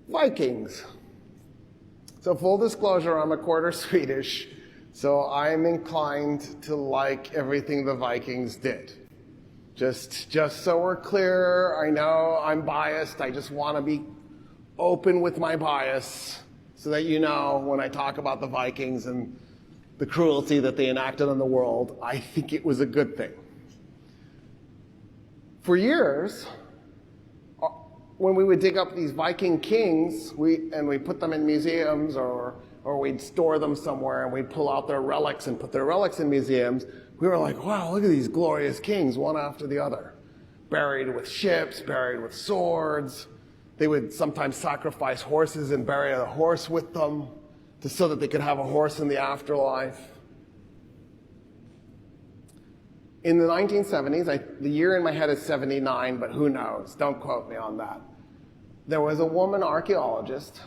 Vikings. So full disclosure, I'm a quarter Swedish, so I'm inclined to like everything the Vikings did. Just so we're clear, I know I'm biased. I just want to be open with my bias so that you know when I talk about the Vikings and the cruelty that they enacted on the world, I think it was a good thing. For years, when we would dig up these Viking kings, we put them in museums or we'd store them somewhere and we'd pull out their relics and put their relics in museums, we were like, wow, look at these glorious kings, one after the other. Buried with ships, buried with swords. They would sometimes sacrifice horses and bury a horse with them so that they could have a horse in the afterlife. In the 1970s, the year in my head is 79, but who knows? Don't quote me on that. There was a woman archaeologist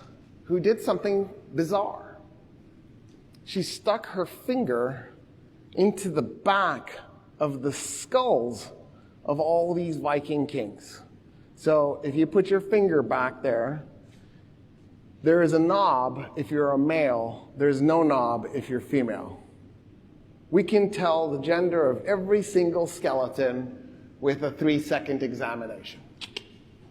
who did something bizarre. She stuck her finger into the back of the skulls of all these Viking kings. So if you put your finger back there, there is a knob if you're a male. There's no knob if you're female. We can tell the gender of every single skeleton with a 3-second examination.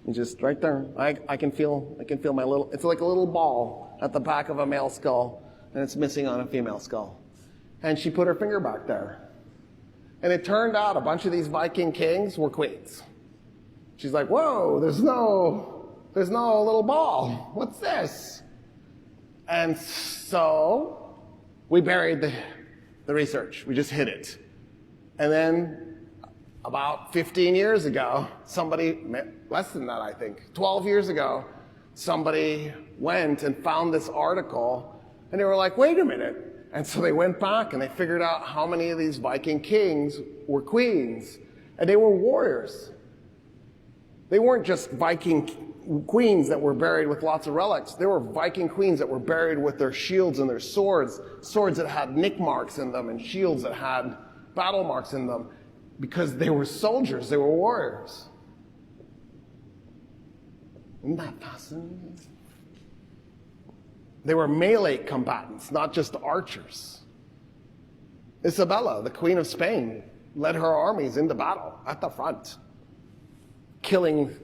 And just right there, I can feel my little, it's like a little ball at the back of a male skull, and it's missing on a female skull. And she put her finger back there. And it turned out a bunch of these Viking kings were queens. She's like, whoa, there's no little ball. What's this? And so we buried the research. We just hid it. And then about 15 years ago, less than that I think, 12 years ago, somebody went and found this article and they were like, wait a minute. And so they went back and they figured out how many of these Viking kings were queens. And they were warriors. They weren't just Viking queens that were buried with lots of relics. They were Viking queens that were buried with their shields and their swords that had nick marks in them and shields that had battle marks in them, because they were soldiers, they were warriors. Isn't that fascinating? They were melee combatants, not just archers. Isabella, the Queen of Spain, led her armies into battle at the front, killing